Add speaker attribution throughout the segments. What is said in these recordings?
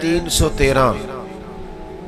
Speaker 1: 313,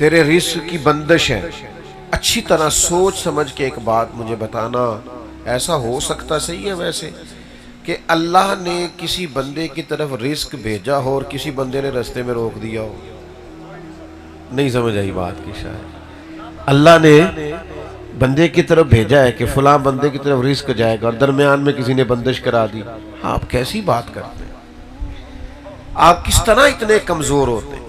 Speaker 1: تیرے رزق کی بندش ہے، اچھی طرح سوچ سمجھ کے ایک بات مجھے بتانا، ایسا ہو سکتا صحیح ہے ویسے کہ اللہ نے کسی بندے کی طرف رزق بھیجا ہو اور کسی بندے نے رستے میں روک دیا ہو؟ نہیں سمجھ آئی بات کی شاید۔ اللہ نے بندے کی طرف بھیجا ہے کہ فلاں بندے کی طرف رزق جائے گا اور درمیان میں کسی نے بندش کرا دی، آپ کیسی بات کرتے ہیں؟ آپ کس طرح اتنے کمزور ہوتے ہیں؟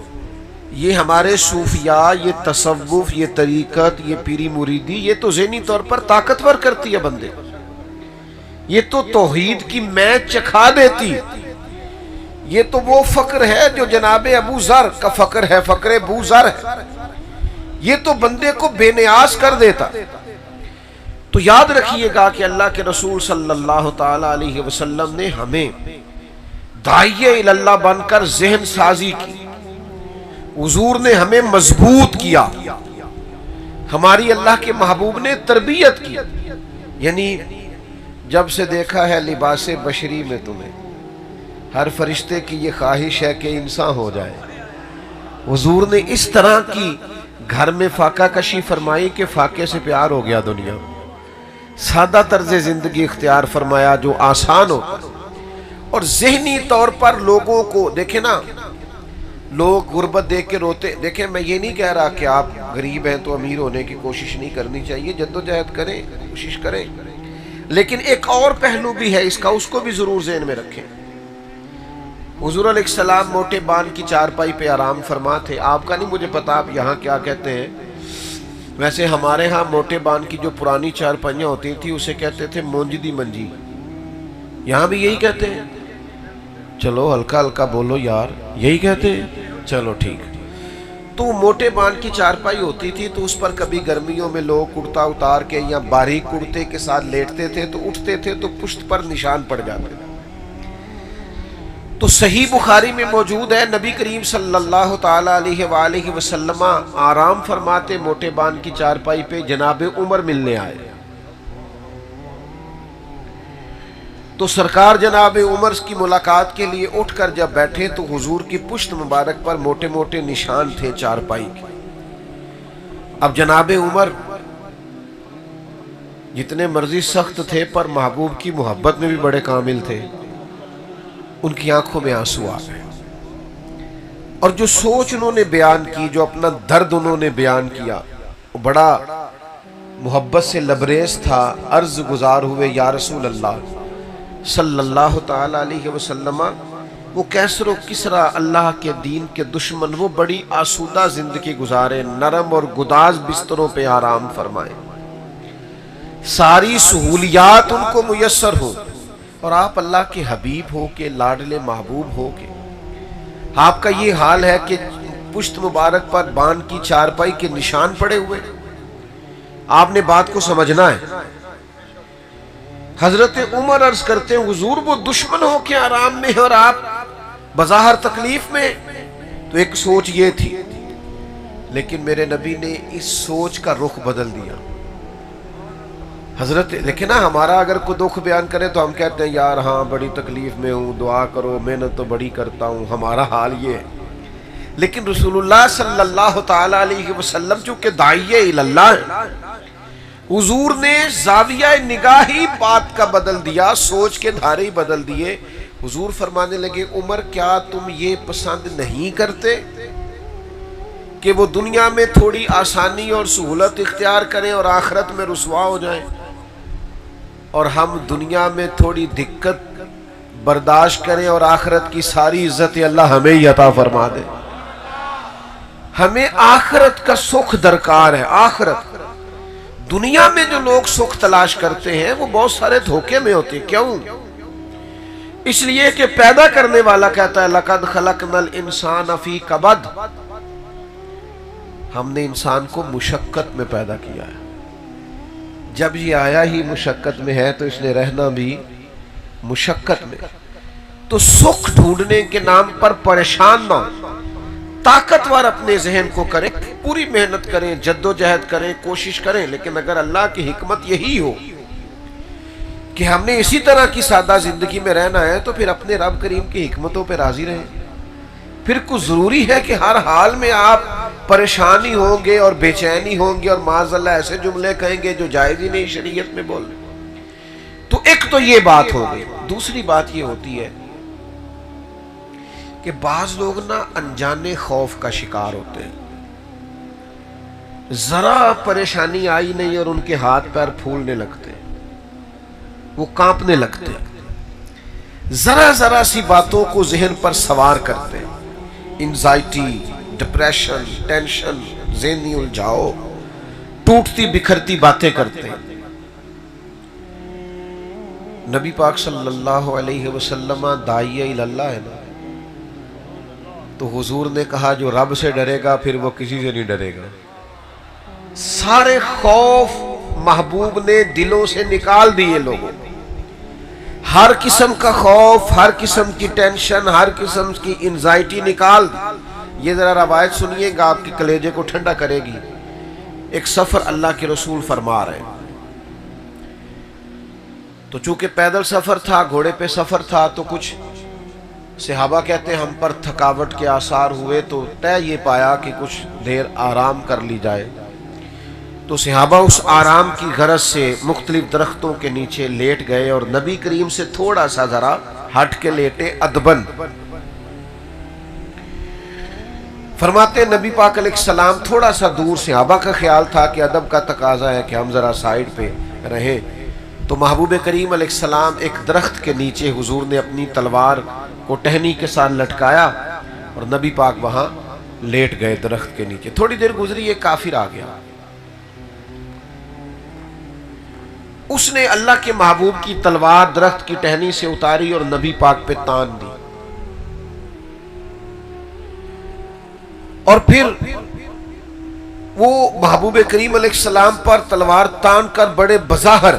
Speaker 1: یہ ہمارے صوفیاء، یہ تصوف، یہ طریقت، یہ پیری مریدی، یہ تو ذہنی طور پر طاقتور کرتی ہے بندے، یہ تو توحید کی میچ چکھا دیتی، یہ تو وہ فقر ہے جو جناب ابو ذر کا فقر ہے، فقر ابو ذر ہے، یہ تو بندے کو بے نیاز کر دیتا۔ تو یاد رکھیے گا کہ اللہ کے رسول صلی اللہ تعالی علیہ وسلم نے ہمیں داعیہ اللہ بن کر ذہن سازی کی، حضور نے ہمیں مضبوط کیا، ہماری اللہ کے محبوب نے تربیت کی، یعنی جب سے دیکھا ہے لباس بشری میں تمہیں، ہر فرشتے کی یہ خواہش ہے کہ انسان ہو جائے۔ حضور نے اس طرح کی گھر میں فاقہ کشی فرمائی کہ فاقے سے پیار ہو گیا دنیا میں، سادہ طرز زندگی اختیار فرمایا جو آسان ہوتا، اور ذہنی طور پر لوگوں کو دیکھیں نا، لوگ غربت دیکھ کے روتے، دیکھیں میں یہ نہیں کہہ رہا کہ آپ غریب ہیں تو امیر ہونے کی کوشش نہیں کرنی چاہیے، جدوجہد کریں، کوشش کریں، لیکن ایک اور پہلو بھی ہے اس کا، اس کو بھی ضرور ذہن میں رکھیں۔ حضور علیہ السلام موٹے بان کی چارپائی پہ آرام فرما تھے، آپ کا نہیں مجھے پتا آپ یہاں کیا کہتے ہیں، ویسے ہمارے ہاں موٹے بان کی جو پرانی چارپائیاں ہوتی تھی اسے کہتے تھے مونجدی منجی، یہاں بھی یہی کہتے ہیں؟ چلو ہلکا ہلکا بولو یار، یہی کہتے ہیں؟ چلو ٹھیک۔ تو موٹے بان کی چارپائی ہوتی تھی تو اس پر کبھی گرمیوں میں لوگ کرتا اتار کے یا باریک کرتے کے ساتھ لیٹتے تھے تو اٹھتے تھے تو پشت پر نشان پڑ جاتے تھے۔ تو صحیح بخاری میں موجود ہے، نبی کریم صلی اللہ تعالی علیہ وآلہ وسلم آرام فرماتے موٹے بان کی چارپائی پہ، جناب عمر ملنے آئے تو سرکار جناب عمر کی ملاقات کے لیے اٹھ کر جب بیٹھے تو حضور کی پشت مبارک پر موٹے موٹے نشان تھے چارپائی کے۔ اب جناب عمر جتنے مرضی سخت تھے پر محبوب کی محبت میں بھی بڑے کامل تھے، ان کی آنکھوں میں آنسو آ گئے، اور جو سوچ انہوں نے بیان کی، جو اپنا درد انہوں نے بیان کیا، وہ بڑا محبت سے لبریز تھا۔ عرض گزار ہوئے یا رسول اللہ صلی اللہ تعالی علیہ وسلم، وہ کیسر و کسرا اللہ کے دین کے دشمن، وہ بڑی آسودہ زندگی گزارے، نرم اور گداز بستروں پہ آرام فرمائے، ساری سہولیات ان کو میسر ہو، اور آپ اللہ کے حبیب ہو کے، لاڈلے محبوب ہو کے آپ کا یہ حال ہے کہ پشت مبارک پر بان کی چارپائی کے نشان پڑے ہوئے۔ آپ نے بات کو سمجھنا ہے۔ حضرت عمر عرض کرتے ہیں حضور وہ دشمن ہو کے آرام میں اور آپ بظاہر تکلیف میں، تو ایک سوچ یہ تھی، لیکن میرے نبی نے اس سوچ کا رخ بدل دیا۔ حضرت دیکھیں نا، ہمارا اگر کوئی دکھ بیان کرے تو ہم کہتے ہیں یار ہاں بڑی تکلیف میں ہوں، دعا کرو، محنت تو بڑی کرتا ہوں، ہمارا حال یہ ہے۔ لیکن رسول اللہ صلی اللہ تعالی علیہ وسلم چونکہ داعیہ اللہ ہے، حضور نے زاویہ نگاہی بات کا بدل دیا، سوچ کے دھارے بدل دیے۔ حضور فرمانے لگے عمر کیا تم یہ پسند نہیں کرتے کہ وہ دنیا میں تھوڑی آسانی اور سہولت اختیار کریں اور آخرت میں رسوا ہو جائیں، اور ہم دنیا میں تھوڑی دقت برداشت کریں اور آخرت کی ساری عزت اللہ ہمیں ہی عطا فرما دے۔ ہمیں آخرت کا سکھ درکار ہے۔ آخرت، دنیا میں جو لوگ سکھ تلاش کرتے ہیں وہ بہت سارے دھوکے میں ہوتے ہیں۔ کیوں؟ اس لیے کہ پیدا کرنے والا کہتا ہے لَقَدْ خَلَقْنَا الْإِنسَانَ فِي كَبَدٍ، ہم نے انسان کو مشقت میں پیدا کیا ہے۔ جب یہ آیا ہی مشقت میں ہے تو اس نے رہنا بھی مشقت میں۔ تو سکھ ڈھونڈنے کے نام پر پریشان نہ ہو، طاقتور اپنے ذہن کو کریں، پوری محنت کریں، جدوجہد کریں، کوشش کریں، لیکن اگر اللہ کی حکمت یہی ہو کہ ہم نے اسی طرح کی سادہ زندگی میں رہنا ہے تو پھر اپنے رب کریم کی حکمتوں پہ راضی رہیں۔ پھر کچھ ضروری ہے کہ ہر حال میں آپ پریشانی ہوگے اور بے چینی ہوگی اور معاذ اللہ ایسے جملے کہیں گے جو جائز ہی نہیں شریعت میں بول. تو ایک تو یہ بات ہو گئی. دوسری بات یہ ہوتی ہے کہ بعض لوگ نا انجانے خوف کا شکار ہوتے ہیں. ذرا پریشانی آئی نہیں اور ان کے ہاتھ پیر پھولنے لگتے, وہ کانپنے لگتے, ذرا سی باتوں کو ذہن پر سوار کرتے, انزائٹی, ڈپریشن, ٹینشن, ذہنی الجھاؤ, ٹوٹتی بکھرتی باتیں کرتے. نبی پاک صلی اللہ علیہ وسلم داعی اللہ ہے نا, تو حضور نے کہا جو رب سے ڈرے گا پھر وہ کسی سے نہیں ڈرے گا. سارے خوف محبوب نے دلوں سے نکال دیے لوگوں. ہر قسم کا خوف, ہر قسم کی ٹینشن, ہر قسم کی انزائٹی نکال دی. یہ ذرا روایت سنیے گا, آپ کے کلیجے کو ٹھنڈا کرے گی. ایک سفر اللہ کے رسول فرما رہے ہیں, تو چونکہ پیدل سفر تھا, گھوڑے پہ سفر تھا, تو کچھ صحابہ کہتے ہیں ہم پر تھکاوٹ کے آثار ہوئے, تو طے یہ پایا کہ کچھ دیر آرام کر لی جائے. تو صحابہ اس آرام کی غرض سے مختلف درختوں کے نیچے لیٹ گئے اور نبی کریم سے تھوڑا سا ذرا ہٹ کے لیٹے ادبن. فرماتے نبی پاک علیہ السلام تھوڑا سا دور, صحابہ کا خیال تھا کہ ادب کا تقاضا ہے کہ ہم ذرا سائیڈ پہ رہیں. تو محبوب کریم علیہ السلام ایک درخت کے نیچے حضور نے اپنی تلوار کو ٹہنی کے ساتھ لٹکایا اور نبی پاک وہاں لیٹ گئے درخت کے نیچے. تھوڑی دیر گزری, ایک کافر آ گیا. اس نے اللہ کے محبوب کی تلوار درخت کی ٹہنی سے اتاری اور نبی پاک پہ تان دی, اور پھر وہ محبوب کریم علیہ السلام پر تلوار تان کر بڑے بظاہر,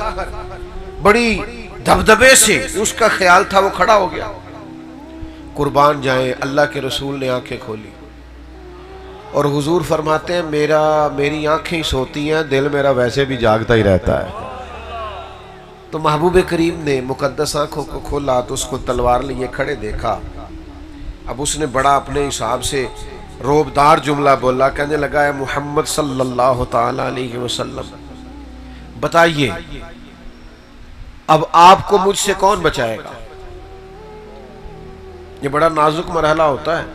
Speaker 1: بڑی دبدبے سے, اس کا خیال تھا وہ کھڑا ہو گیا. قربان جائیں, اللہ کے رسول نے آنکھیں کھولی اور حضور فرماتے ہیں میری آنکھیں سوتی ہیں, دل میرا ویسے بھی جاگتا ہی رہتا ہے. تو محبوب کریم نے مقدس آنکھوں کو کھولا تو اس کو تلوار لیے کھڑے دیکھا. اب اس نے بڑا اپنے حساب سے روبدار جملہ بولا, کہنے لگا ہے محمد صلی اللہ تعالی علیہ وسلم بتائیے اب آپ کو مجھ سے کون بچائے گا. یہ بڑا نازک مرحلہ ہوتا ہے,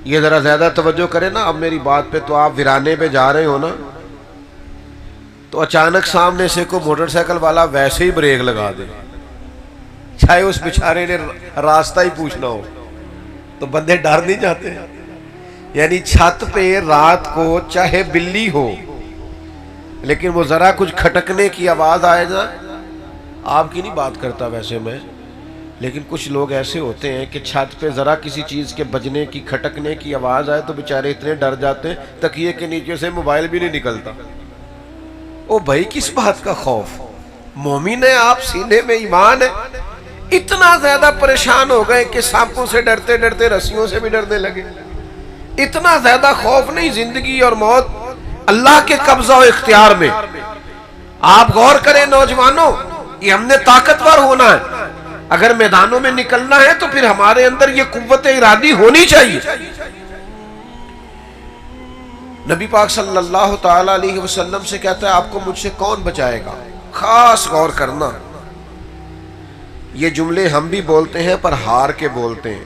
Speaker 1: یہ ذرا زیادہ توجہ کرے نا. اب میری بات پہ, تو آپ ویرانے پہ جا رہے ہو نا, تو اچانک سامنے سے کوئی موٹر سائیکل والا ویسے ہی بریک لگا دے, چاہے اس بیچارے نے راستہ ہی پوچھنا ہو, تو بندے ڈر نہیں جاتے. یعنی چھت پہ رات کو چاہے بلی ہو, لیکن وہ ذرا کچھ کھٹکنے کی آواز آئے نا, آپ کی نہیں بات کرتا ویسے میں, لیکن کچھ لوگ ایسے ہوتے ہیں کہ چھت پہ ذرا کسی چیز کے بجنے کی, کھٹکنے کی آواز آئے تو بیچارے اتنے ڈر جاتے ہیں تکیے کے نیچے سے موبائل بھی نہیں نکلتا. او بھائی کس بات کا خوف, مومن ہے آپ, سینے میں ایمان ہے. اتنا زیادہ پریشان ہو گئے کہ سانپوں سے ڈرتے ڈرتے رسیوں سے بھی ڈرنے لگے. اتنا زیادہ خوف نہیں, زندگی اور موت اللہ کے قبضہ و اختیار میں. آپ غور کریں نوجوانوں, یہ ہم نے طاقتور ہونا ہے. اگر میدانوں میں نکلنا ہے تو پھر ہمارے اندر یہ قوت ارادی ہونی چاہیے. نبی پاک صلی اللہ تعالی علیہ وسلم سے کہتا ہے آپ کو مجھ سے کون بچائے گا. خاص غور کرنا, یہ جملے ہم بھی بولتے ہیں پر ہار کے بولتے ہیں.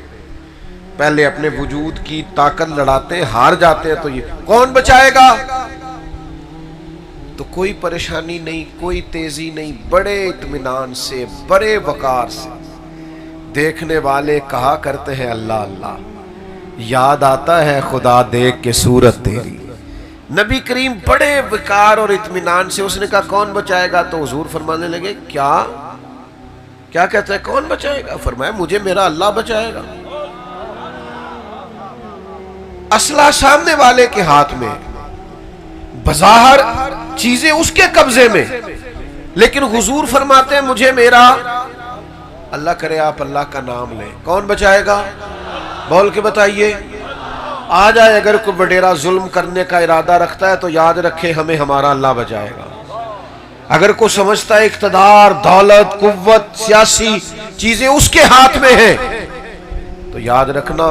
Speaker 1: پہلے اپنے وجود کی طاقت لڑاتے ہیں, ہار جاتے ہیں, تو یہ کون بچائے گا. تو کوئی پریشانی نہیں, کوئی تیزی نہیں, بڑے اطمینان سے, بڑے وقار سے. دیکھنے والے کہا کرتے ہیں اللہ اللہ, یاد آتا ہے خدا دیکھ کے صورت تیری. نبی کریم بڑے وقار اور اطمینان سے, اس نے کہا کون بچائے گا. تو حضور فرمانے لگے کیا کہتا ہے کون بچائے گا. فرمایا مجھے میرا اللہ بچائے گا. اسلحہ سامنے والے کے ہاتھ میں, بظاہر چیزیں اس کے قبضے میں, لیکن حضور فرماتے ہیں مجھے میرا اللہ. کرے آپ اللہ کا نام لیں, کون بچائے گا, بول کے بتائیے. آ جائے اگر کوئی وڈیرا ظلم کرنے کا ارادہ رکھتا ہے تو یاد رکھے ہمیں ہمارا اللہ بچائے گا. اگر کوئی سمجھتا ہے اقتدار, دولت, قوت, سیاسی چیزیں اس کے ہاتھ میں ہیں, تو یاد رکھنا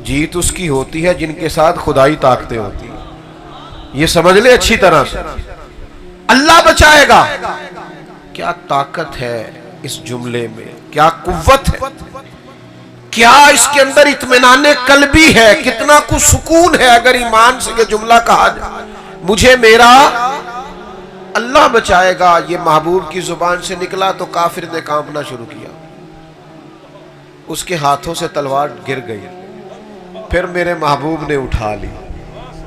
Speaker 1: جیت اس کی ہوتی ہے جن کے ساتھ خدائی طاقتیں ہوتی ہیں. یہ سمجھ لے اچھی طرح سے. اللہ بچائے گا. کیا طاقت ہے اس جملے میں, کیا قوت ہے, کیا اس کے اندر اطمینان قلبی ہے, کتنا کچھ سکون ہے اگر ایمان سے یہ جملہ کہا جائے مجھے میرا اللہ بچائے گا. یہ محبوب کی زبان سے نکلا تو کافر نے کانپنا شروع کیا, اس کے ہاتھوں سے تلوار گر گئی, پھر میرے محبوب نے اٹھا لی,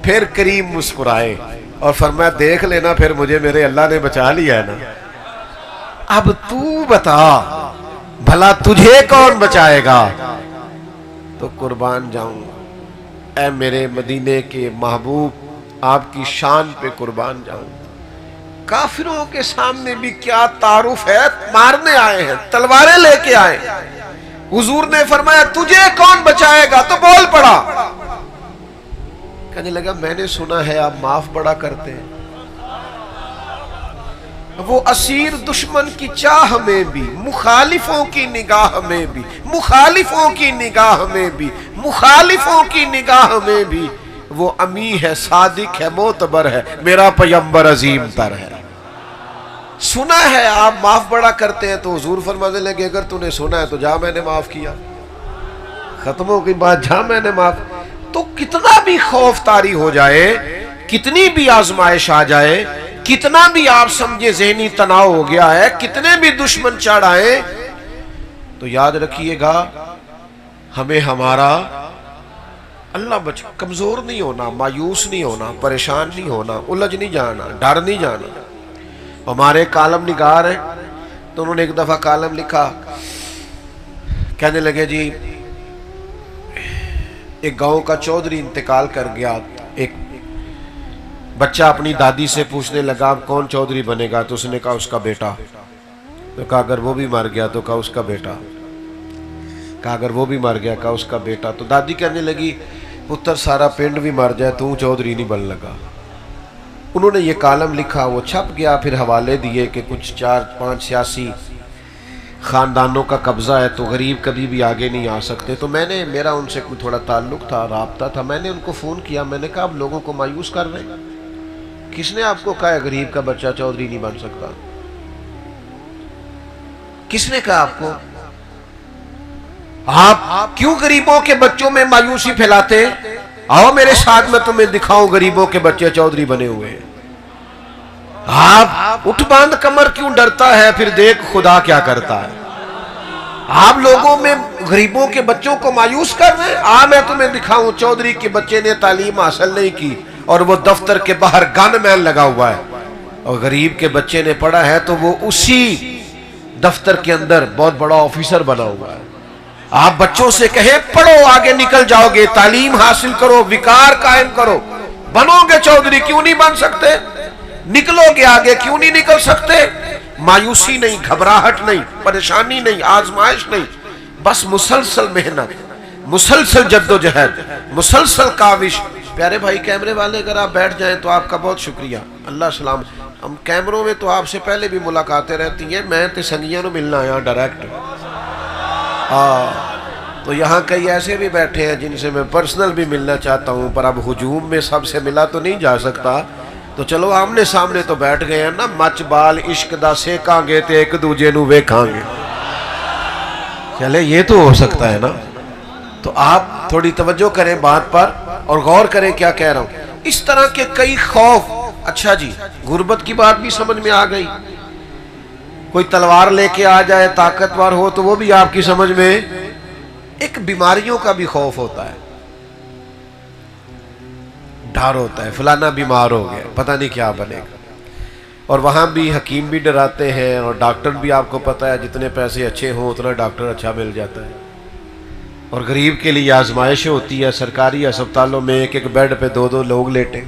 Speaker 1: پھر کریم مسکرائے اور فرمایا دیکھ لینا پھر مجھے میرے اللہ نے بچا لیا ہے نا, اب تو بتا بھلا تجھے کون بچائے گا. تو قربان جاؤں اے میرے مدینے کے محبوب, آپ کی شان پہ قربان جاؤں. کافروں کے سامنے بھی کیا تعارف ہے, مارنے آئے ہیں, تلواریں لے کے آئے. حضور نے فرمایا تجھے کون بچائے گا, تو بول پڑا. کہنے لگا میں نے سنا ہے آپ معاف بڑا کرتے ہیں. وہ اسیر دشمن کی چاہ میں بھی, مخالفوں کی نگاہ میں بھی, مخالفوں کی نگاہ میں بھی, مخالفوں کی نگاہ میں بھی وہ امی ہے, صادق ہے, معتبر ہے, میرا پیغمبر عظیم تر ہے. سنا ہے آپ معاف بڑا کرتے ہیں. تو حضور فرمانے لگے اگر تو نے سنا ہے تو جا, میں نے معاف کیا, ختم ہو گئی بات, جا میں نے معاف. تو کتنا بھی خوف طاری ہو جائے, کتنی بھی آزمائش آ جائے, کتنا بھی آپ سمجھے ذہنی تناؤ ہو گیا ہے, کتنے بھی دشمن چڑھ آئے, تو یاد رکھیے گا ہمیں ہمارا اللہ بچا. کمزور نہیں ہونا, مایوس نہیں ہونا, پریشان نہیں ہونا, الجھ نہیں جانا, ڈر نہیں جانا. ہمارے کالم نگار ہیں تو انہوں نے ایک دفعہ کالم لکھا, کہنے لگے جی ایک گاؤں کا چودھری انتقال کر گیا. ایک بچہ اپنی دادی سے پوچھنے لگا کون چودھری بنے گا, تو اس نے کہا اس کا بیٹا. تو کہا اگر وہ بھی مر گیا, تو کہا اس کا بیٹا. کہا اگر وہ بھی مر گیا, کہا اس کا بیٹا. تو دادی کہنے لگی پتر سارا پنڈ بھی مر جائے تو چودھری نہیں بن لگا. انہوں نے یہ کالم لکھا, وہ چھپ گیا, پھر حوالے دیے کہ کچھ 4-5 سیاسی خاندانوں کا قبضہ ہے تو غریب کبھی بھی آگے نہیں آ سکتے. تو میں نے, میرا ان سے کوئی تھوڑا تعلق تھا, رابطہ تھا, میں نے ان کو فون کیا, میں نے کہا آپ لوگوں کو مایوس کر رہے ہیں, کس نے آپ کو کہا ہے غریب کا بچہ چودھری نہیں بن سکتا, کس نے کہا آپ کو, آپ کیوں غریبوں کے بچوں میں مایوسی پھیلاتے. آؤ میرے ساتھ میں تمہیں دکھاؤں غریبوں کے بچے چودھری بنے ہوئے ہیں. آپ اٹھ باندھ کمر کیوں ڈرتا ہے, پھر دیکھ خدا کیا کرتا ہے. آپ لوگوں میں غریبوں کے بچوں کو مایوس کر رہے ہیں. میں تمہیں دکھاؤں چودھری کے بچے نے تعلیم حاصل نہیں کی اور وہ دفتر کے باہر گن مین لگا ہوا ہے, اور غریب کے بچے نے پڑھا ہے تو وہ اسی دفتر کے اندر بہت بڑا آفیسر بنا ہوا ہے. آپ بچوں سے کہیں پڑھو, آگے نکل جاؤ گے, تعلیم حاصل کرو, وقار قائم کرو, بنو گے چودھری, کیوں نہیں بن سکتے, نکلو گے آگے, کیوں نہیں نکل سکتے. مایوسی نہیں, گھبراہٹ نہیں, پریشانی نہیں, آزمائش نہیں, بس مسلسل محنت, مسلسل جد و جہد, مسلسل کاوش. پیارے بھائی کیمرے والے اگر آپ بیٹھ جائیں تو آپ کا بہت شکریہ, اللہ سلام. ہم کیمروں میں تو آپ سے پہلے بھی ملاقاتیں رہتی ہیں, میں تے سنگیاں نو ملنا آیا ڈائریکٹ. تو یہاں کئی ایسے بھی بیٹھے ہیں جن سے میں پرسنل بھی ملنا چاہتا ہوں, پر اب ہجوم میں سب سے ملا تو نہیں جا سکتا, تو چلو آمنے سامنے تو بیٹھ گئے ہیں نا, مچ بال عشق دا سیکاں گے تے ایک دوجے نو ویکھاں گے, چلے یہ تو ہو سکتا ہے نا. تو آپ تھوڑی توجہ کریں بات پر اور غور کریں کیا کہہ رہا ہوں. اس طرح کے کئی خوف. اچھا جی, غربت کی بات بھی سمجھ میں آ گئی. کوئی تلوار لے کے آ جائے, طاقتور ہو, تو وہ بھی آپ کی سمجھ میں. ایک بیماریوں کا بھی خوف ہوتا ہے, ڈر ہوتا ہے, فلانا بیمار ہو گیا, پتہ نہیں کیا بنے گا. اور وہاں بھی حکیم بھی ڈراتے ہیں, اور ڈاکٹر بھی آپ کو پتہ ہے جتنے پیسے اچھے ہوں اتنا ڈاکٹر اچھا مل جاتا ہے. اور غریب کے لیے آزمائشیں ہوتی ہے, سرکاری اسپتالوں میں ایک ایک بیڈ پہ 2-2 لوگ لیٹے.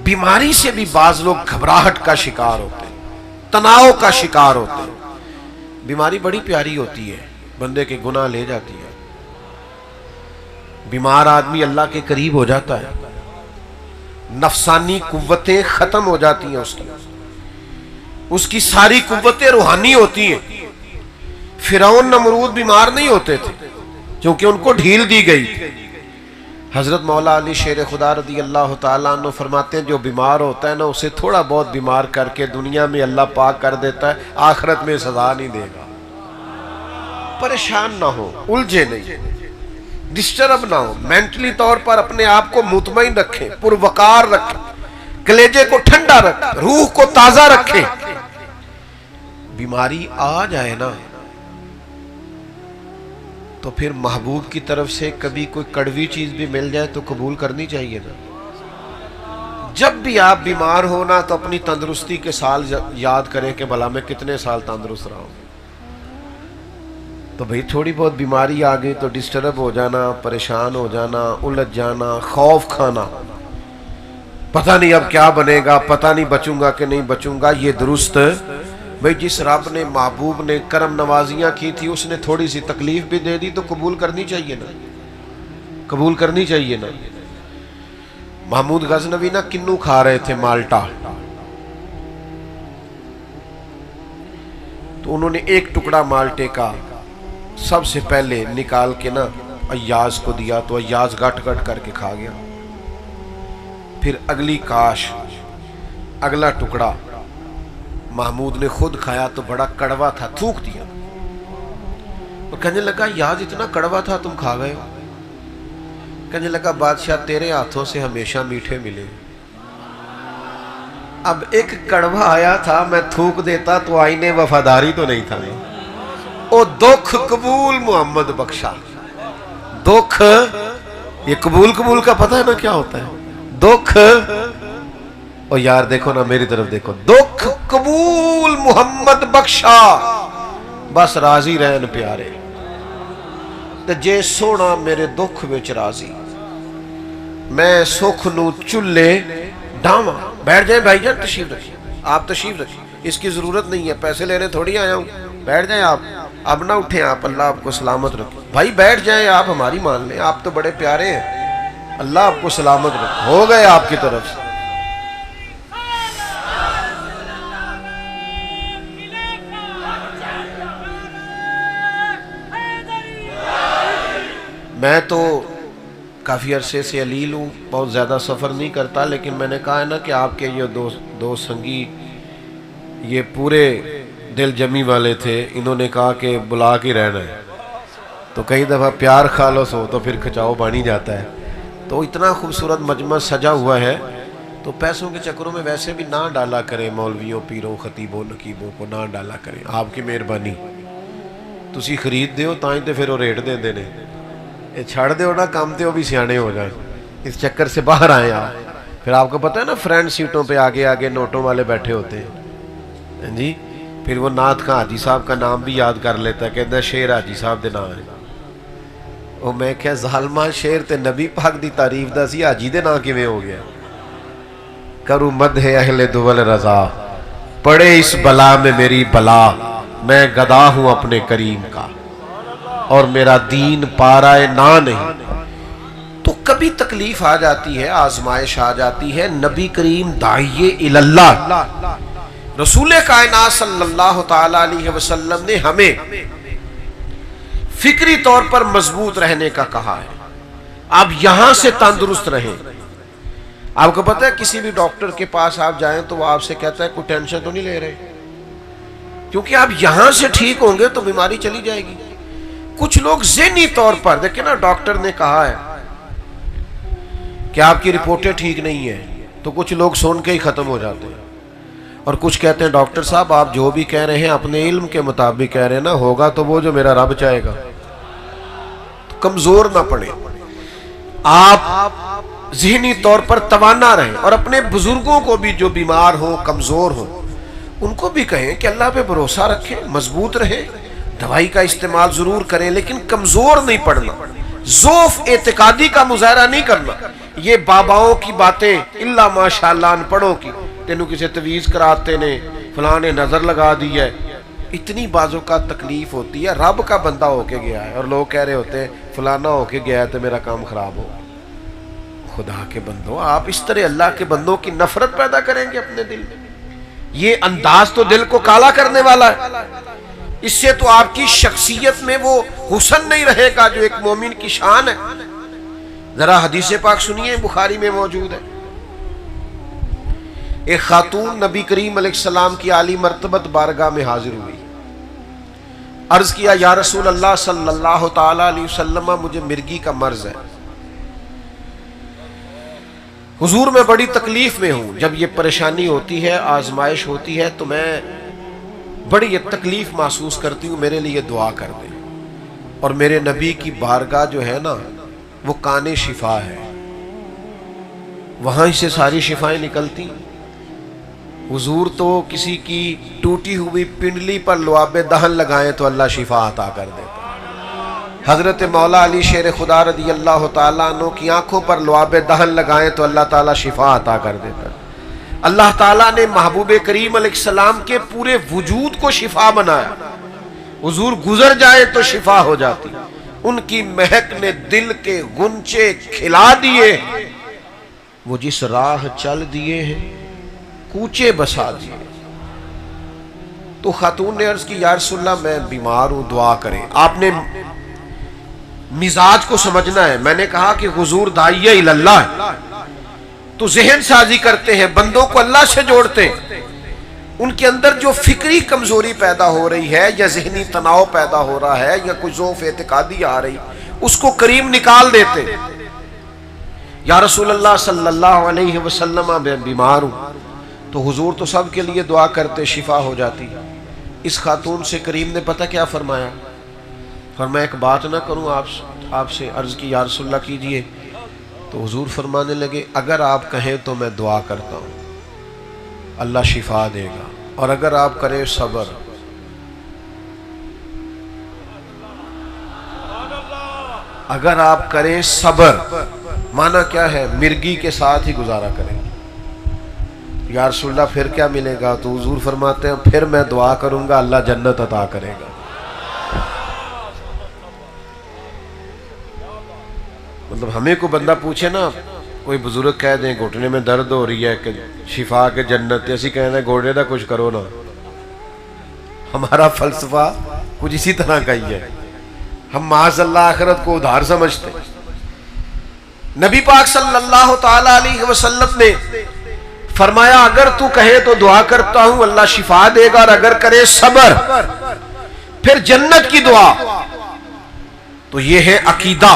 Speaker 1: بیماری سے بھی بعض لوگ گھبراہٹ کا شکار ہوتے ہیں, تناؤ کا شکار ہوتے ہیں. بیماری بڑی پیاری ہوتی ہے, بندے کے گناہ لے جاتی ہے. بیمار آدمی اللہ کے قریب ہو جاتا ہے, نفسانی قوتیں ختم ہو جاتی ہیں, اس کی ساری قوتیں روحانی ہوتی ہیں. فرعون نمرود بیمار نہیں ہوتے تھے, چونکہ ان کو ڈھیل دی گئی. حضرت مولا علی شیر خدا رضی اللہ تعالیٰ عنہ فرماتے ہیں جو بیمار ہوتا ہے نا اسے تھوڑا بہت بیمار کر کے دنیا میں اللہ پاک کر دیتا ہے, آخرت میں سزا نہیں دے گا. پریشان نہ ہو, الجھے نہیں, ڈسٹرب نہ ہو, مینٹلی طور پر اپنے آپ کو مطمئن رکھیں, پروقار رکھیں, کلیجے کو ٹھنڈا رکھیں, روح کو تازہ رکھیں. بیماری آ جائے نا تو پھر محبوب کی طرف سے کبھی کوئی کڑوی چیز بھی مل جائے تو قبول کرنی چاہیے نا. جب بھی آپ بیمار ہونا تو اپنی تندرستی کے سال یاد کریں کہ بھلا میں کتنے سال تندرست رہا ہوں. تو بھئی تھوڑی بہت بیماری آ گئی تو ڈسٹرب ہو جانا, پریشان ہو جانا, الجھ جانا, خوف کھانا, پتہ نہیں اب کیا بنے گا, پتہ نہیں بچوں گا کہ نہیں بچوں گا, یہ درست. بھئی جس رب نے محبوب نے کرم نوازیاں کی تھی اس نے تھوڑی سی تکلیف بھی دے دی تو قبول کرنی چاہیے نا, قبول کرنی چاہیے نا. محمود غزنوی نا کنو کھا رہے تھے, مالٹا, تو انہوں نے ایک ٹکڑا مالٹے کا سب سے پہلے نکال کے نا ایاز کو دیا تو ایاز گٹ گٹ کر کے کھا گیا. پھر اگلی کاش اگلا ٹکڑا محمود نے خود کھایا تو بڑا کڑوا تھا, تھوک دیا اور کہنے لگا یاز اتنا کڑوا تھا تم کھا گئے ہو. کہنے لگا بادشاہ تیرے ہاتھوں سے ہمیشہ میٹھے ملے, اب ایک کڑوا آیا تھا میں تھوک دیتا تو آئینے وفاداری تو نہیں تھا. او دکھ قبول محمد بخشا, دکھ یہ قبول کا پتہ ہے نا کیا ہوتا ہے, دکھ او یار دیکھو نا میری طرف دیکھو, دکھ قبول محمد بخشا بس راضی رہن پیارے, تے جے سونا میرے دکھ وچ راضی میں سکھ نو چلے ڈاواں. بیٹھ جائیں بھائی جان, تشریف رکھیں, آپ تشریف رکھیں, اس کی ضرورت نہیں ہے, پیسے لینے تھوڑی آیا ہوں. بیٹھ جائیں آپ, اب نہ اٹھیں آپ, اللہ آپ کو سلامت رکھے. بھائی بیٹھ جائیں آپ, ہماری مان لیں, آپ تو بڑے پیارے ہیں, اللہ آپ کو سلامت رکھے. ہو گئے آپ کی طرف سے. میں تو کافی عرصے سے علیل ہوں, بہت زیادہ سفر نہیں کرتا, لیکن میں نے کہا ہے نا کہ آپ کے یہ دو سنگی یہ پورے دل جمی والے تھے, انہوں نے کہا کہ بلا کے رہنا ہے. تو کئی دفعہ پیار خالص ہو تو پھر کھچاؤ بانی جاتا ہے. تو اتنا خوبصورت مجمع سجا ہوا ہے تو پیسوں کے چکروں میں ویسے بھی نہ ڈالا کریں, مولویوں, پیروں, خطیبوں, نقیبوں کو نہ ڈالا کریں. آپ کی مہربانی, تسی خرید دیو تائیں تے پھر وہ ریٹ دے دینے, یہ چھڑ دیو نا کام تے وہ بھی سیانے ہو جائیں. اس چکر سے باہر آئیں آپ. پھر آپ کو پتہ ہے نا فرینڈ سیٹوں پہ آگے آگے نوٹوں والے بیٹھے ہوتے ہیں جی, پھر وہ نعت خاں حاجی صاحب کا نام بھی یاد کر لیتا ہے, کہتا ہے شیر حاجی صاحب دے نام ہے. وہ میں کہا ظالمہ شیر تے نبی پاک دی تعریف دا سی, حاجی دے نام کیویں ہو گیا. کرو مدح اہل دول رضا, پڑے اس بلا میں میری بلا, میں گدا ہوں اپنے کریم کا اور میرا دین پارائے نہ نہیں. تو کبھی تکلیف آ جاتی ہے, آزمائش آ جاتی ہے. نبی کریم داعیے اللہ رسول کائنات صلی اللہ تعالی علیہ وسلم نے ہمیں فکری طور پر مضبوط رہنے کا کہا ہے. آپ یہاں سے تندرست رہیں. آپ کو پتہ ہے کسی بھی ڈاکٹر کے پاس آپ جائیں تو وہ آپ سے کہتا ہے کوئی ٹینشن تو نہیں لے رہے, کیونکہ آپ یہاں سے ٹھیک ہوں گے تو بیماری چلی جائے گی. کچھ لوگ ذہنی طور پر دیکھیں نا, ڈاکٹر نے کہا ہے کہ آپ کی رپورٹیں ٹھیک نہیں ہیں تو کچھ لوگ سن کے ہی ختم ہو جاتے ہیں, اور کچھ کہتے ہیں ڈاکٹر صاحب آپ جو بھی کہہ رہے ہیں اپنے علم کے مطابق کہہ رہے ہیں نا, ہوگا تو وہ جو میرا رب چاہے گا. تو کمزور نہ پڑے, آپ ذہنی طور پر توانا رہیں, اور اپنے بزرگوں کو بھی جو بیمار ہوں, کمزور ہوں, ان کو بھی کہیں کہ اللہ پہ بھروسہ رکھیں, مضبوط رہیں, دوائی کا استعمال ضرور کریں لیکن کمزور نہیں پڑنا, ضعف اعتقادی کا مظاہرہ نہیں کرنا. یہ باباؤں کی باتیں اللہ ماشاءاللہ ان پڑھوں کی, تینوں کسی تویز کراتے نے, فلاں نے نظر لگا دی ہے, اتنی بازوں کا تکلیف ہوتی ہے. رب کا بندہ ہو کے گیا ہے اور لوگ کہہ رہے ہوتے ہیں فلانا ہو کے گیا ہے تو میرا کام خراب ہو. خدا کے بندوں, آپ اس طرح اللہ کے بندوں کی نفرت پیدا کریں گے اپنے دل میں؟ یہ انداز تو دل کو کالا کرنے والا ہے. اس سے تو آپ کی شخصیت میں وہ حسن نہیں رہے گا جو ایک مومن کی شان ہے۔ ذرا حدیث پاک سنیے، بخاری میں موجود ہے۔ ایک خاتون نبی کریم علیہ السلام کی عالی مرتبت بارگاہ میں حاضر ہوئی، عرض کیا یا رسول اللہ صلی اللہ تعالی علیہ وسلم، مجھے مرگی کا مرض ہے، حضور میں بڑی تکلیف میں ہوں، جب یہ پریشانی ہوتی ہے، آزمائش ہوتی ہے تو میں بڑی تکلیف محسوس کرتی ہوں، میرے لیے دعا کر دیں۔ اور میرے نبی کی بارگاہ جو ہے نا وہ کان شفا ہے، وہاں سے ساری شفائیں نکلتی۔ حضور تو کسی کی ٹوٹی ہوئی پنڈلی پر لعاب دہن لگائیں تو اللہ شفا عطا کر دیتا۔ حضرت مولا علی شیر خدا رضی اللہ تعالیٰ عنہ کی آنکھوں پر لعاب دہن لگائیں تو اللہ تعالیٰ شفا عطا کر دیتا۔ اللہ تعالیٰ نے محبوب کریم علیہ السلام کے پورے وجود کو شفا بنایا، حضور گزر جائے تو شفا ہو جاتی۔ ان کی مہک نے دل کے گنچے کھلا دیے، وہ جس راہ چل دیے ہیں کوچے بسا دیے۔ تو خاتون نے عرض کی یا رسول اللہ میں بیمار ہوں، دعا کریں۔ آپ نے مزاج کو سمجھنا ہے۔ میں نے کہا کہ حضور داعیہ اللہ ہے تو ذہن سازی کرتے ہیں، بندوں کو اللہ سے جوڑتے ہیں۔ ان کے اندر جو فکری کمزوری پیدا ہو رہی ہے یا ذہنی تناؤ پیدا ہو رہا ہے یا کوئی ضعف اعتقادی آ رہی، اس کو کریم نکال دیتے۔ یا رسول اللہ صلی اللہ علیہ وسلم میں بیمار ہوں، تو حضور تو سب کے لیے دعا کرتے، شفا ہو جاتی۔ اس خاتون سے کریم نے پتہ کیا فرمایا؟ فرمایا ایک بات نہ کروں آپ سے؟ عرض کی یا رسول اللہ کیجئے۔ تو حضور فرمانے لگے اگر آپ کہیں تو میں دعا کرتا ہوں، اللہ شفا دے گا، اور اگر آپ کریں صبر۔ اگر آپ کریں صبر، معنی کیا ہے؟ مرگی کے ساتھ ہی گزارا کریں۔ یا رسول اللہ پھر کیا ملے گا؟ تو حضور فرماتے ہیں پھر میں دعا کروں گا، اللہ جنت عطا کرے گا۔ مطلب ہمیں کو بندہ پوچھے نا، کوئی بزرگ کہہ دیں گھٹنے میں درد ہو رہی ہے کہ شفا کے جنت، ایسی کہنا ہے گھوڑے دا کچھ کرو نا۔ ہمارا فلسفہ کچھ اسی طرح کا ہی ہے، ہم معاذ اللہ آخرت کو ادھار سمجھتے۔ نبی پاک صلی اللہ تعالی علیہ وسلم نے فرمایا اگر تو کہے تو دعا کرتا ہوں، اللہ شفا دے گا، اور اگر کرے صبر، پھر جنت کی دعا۔ تو یہ ہے عقیدہ،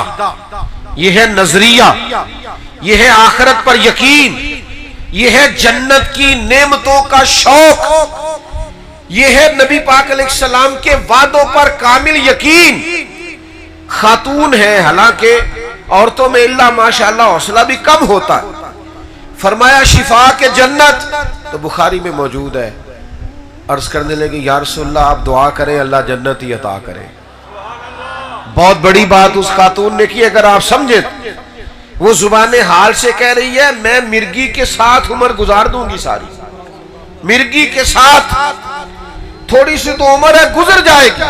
Speaker 1: یہ ہے نظریہ، یہ ہے آخرت پر یقین، یہ ہے جنت کی نعمتوں کا شوق، یہ ہے نبی پاک علیہ السلام کے وعدوں پر کامل یقین۔ خاتون ہے، حالانکہ عورتوں میں اللہ ماشاءاللہ حوصلہ بھی کم ہوتا ہے، فرمایا شفا کے جنت، تو بخاری میں موجود ہے۔ عرض کرنے لگے یا رسول اللہ آپ دعا کریں اللہ جنت ہی عطا کرے۔ بہت بڑی بات اس خاتون نے کی، اگر آپ سمجھیں۔ وہ زبان حال سے کہہ رہی ہے میں مرگی کے ساتھ عمر گزار دوں گی ساری، مرگی کے ساتھ تھوڑی سی تو عمر ہے گزر جائے گی،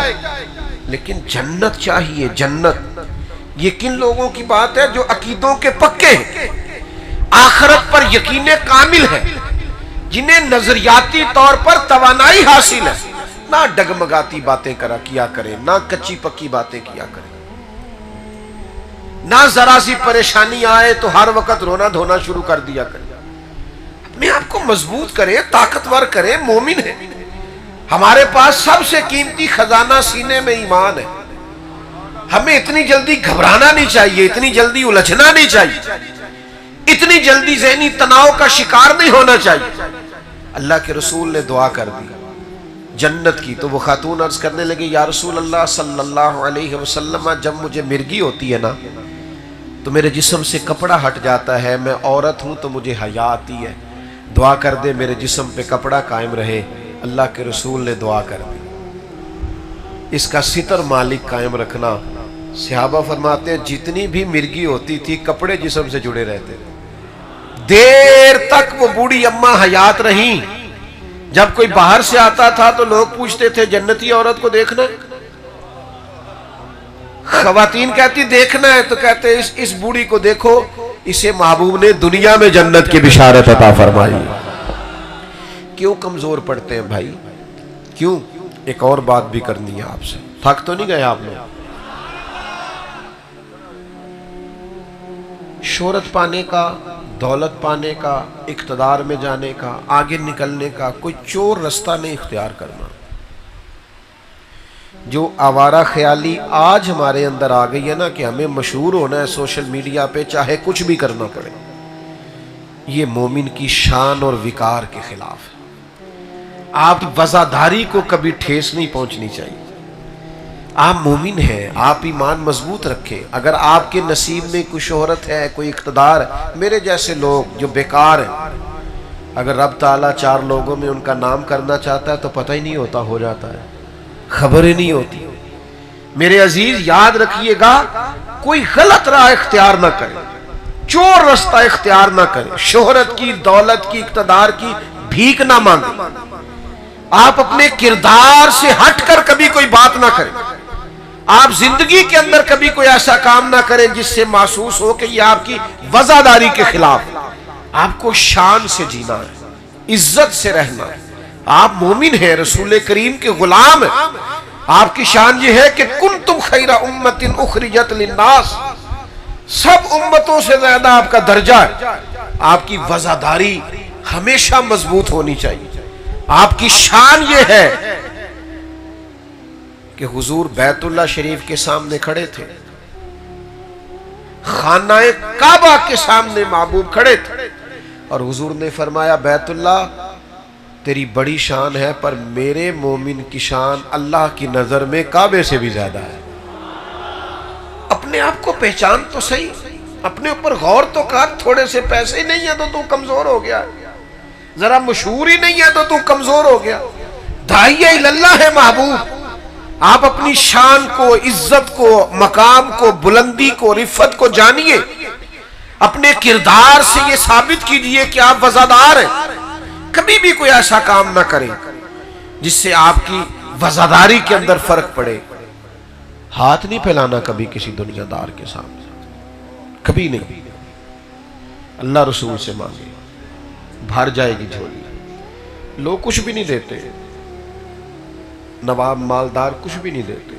Speaker 1: لیکن جنت چاہیے، جنت۔ یہ کن لوگوں کی بات ہے؟ جو عقیدوں کے پکے ہیں، آخرت پر یقین کامل ہے، جنہیں نظریاتی طور پر توانائی حاصل ہے، نہ ڈگمگاتی باتیں کیا کرے، نہ کچی پکی باتیں کیا کرے، نہ ذرا سی پریشانی آئے تو ہر وقت رونا دھونا شروع کر دیا کرے۔ اپنے آپ کو مضبوط کرے، طاقتور کرے، مومن ہے۔ ہمارے پاس سب سے قیمتی خزانہ سینے میں ایمان ہے۔ ہمیں اتنی جلدی گھبرانا نہیں چاہیے، اتنی جلدی الجھنا نہیں چاہیے، اتنی جلدی ذہنی تناؤ کا شکار نہیں ہونا چاہیے۔ اللہ کے رسول نے دعا کر دی جنت کی، تو وہ خاتون عرض کرنے لگے یا رسول اللہ صلی اللہ علیہ وسلم جب مجھے مرگی ہوتی ہے نا تو میرے جسم سے کپڑا ہٹ جاتا ہے، میں عورت ہوں تو مجھے حیا آتی ہے، دعا کر دے میرے جسم پہ کپڑا قائم رہے۔ اللہ کے رسول نے دعا کر دی۔ اس کا ستر مالک قائم رکھنا۔ صحابہ فرماتے ہیں جتنی بھی مرگی ہوتی تھی کپڑے جسم سے جڑے رہتے تھے، دیر تک وہ بوڑھی اماں حیات رہیں۔ جب کوئی باہر سے آتا تھا تو لوگ پوچھتے تھے جنتی عورت کو دیکھنا ہے؟ خواتین کہتی دیکھنا ہے، تو کہتے اس بوڑھی کو دیکھو، اسے محبوب نے دنیا میں جنت کی بشارت عطا فرمائی۔ کیوں کمزور پڑتے ہیں بھائی؟ کیوں؟ ایک اور بات بھی کرنی ہے آپ سے. تھک تو نہیں گئے آپ لوگ؟ شہرت پانے کا، دولت پانے کا، اقتدار میں جانے کا، آگے نکلنے کا کوئی چور رستہ نہیں اختیار کرنا. جو آوارہ خیالی آج ہمارے اندر آ گئی ہے نا کہ ہمیں مشہور ہونا ہے سوشل میڈیا پہ چاہے کچھ بھی کرنا پڑے، یہ مومن کی شان اور وقار کے خلاف ہے. آپ وزاداری کو کبھی ٹھیس نہیں پہنچنی چاہیے. آپ مومن ہیں، آپ ایمان مضبوط رکھیں. اگر آپ کے نصیب میں کوئی شہرت ہے، کوئی اقتدار ہے، میرے جیسے لوگ جو بیکار ہیں، اگر رب تعالیٰ 4 لوگوں میں ان کا نام کرنا چاہتا ہے تو پتہ ہی نہیں ہوتا، ہو جاتا ہے، خبر ہی نہیں ہوتی. میرے عزیز یاد رکھیے گا، کوئی غلط راہ اختیار نہ کرے، چور رستہ اختیار نہ کرے، شہرت کی، دولت کی، اقتدار کی بھیک نہ مانگے. آپ اپنے کردار سے ہٹ کر کبھی کوئی بات نہ کریں. آپ زندگی کے اندر کبھی کوئی ایسا کام نہ کریں جس سے محسوس ہو کہ یہ آپ کی وزاداری کے خلاف. آپ کو شان سے جینا ہے، عزت سے رہنا ہے. آپ مومن ہیں، رسول کریم کے غلام ہیں. آپ کی شان یہ ہے کہ کنتم خیر امت اخرجت للناس، سب امتوں سے زیادہ آپ کا درجہ ہے. آپ کی وزاداری ہمیشہ مضبوط ہونی چاہیے. آپ کی شان یہ ہے کہ حضور بیت اللہ شریف کے سامنے کھڑے تھے، خانہ کعبہ کے سامنے محبوب کھڑے تھے، اور حضور نے فرمایا بیت اللہ تیری بڑی شان ہے، پر میرے مومن کی شان اللہ کی نظر میں کعبے سے بھی زیادہ ہے. اپنے آپ کو پہچان تو صحیح، اپنے اوپر غور تو کر. تھوڑے سے پیسے نہیں ہیں تو کمزور ہو گیا، ذرا مشہور ہی نہیں ہے تو کمزور ہو گیا. داعی اللہ ہے محبوب. آپ اپنی شان کو، عزت کو، مقام کو، بلندی کو، رفت کو جانیے. اپنے کردار سے یہ ثابت کیجئے کہ آپ وزادار ہیں. کبھی بھی کوئی ایسا کام نہ کریں جس سے آپ کی وزاداری کے اندر فرق پڑے. ہاتھ نہیں پھیلانا کبھی کسی دنیا دار کے سامنے، کبھی نہیں. اللہ رسول سے مانگے، بھر جائے گی جھولی. لوگ کچھ بھی نہیں دیتے، نواب مالدار کچھ بھی نہیں دیتے،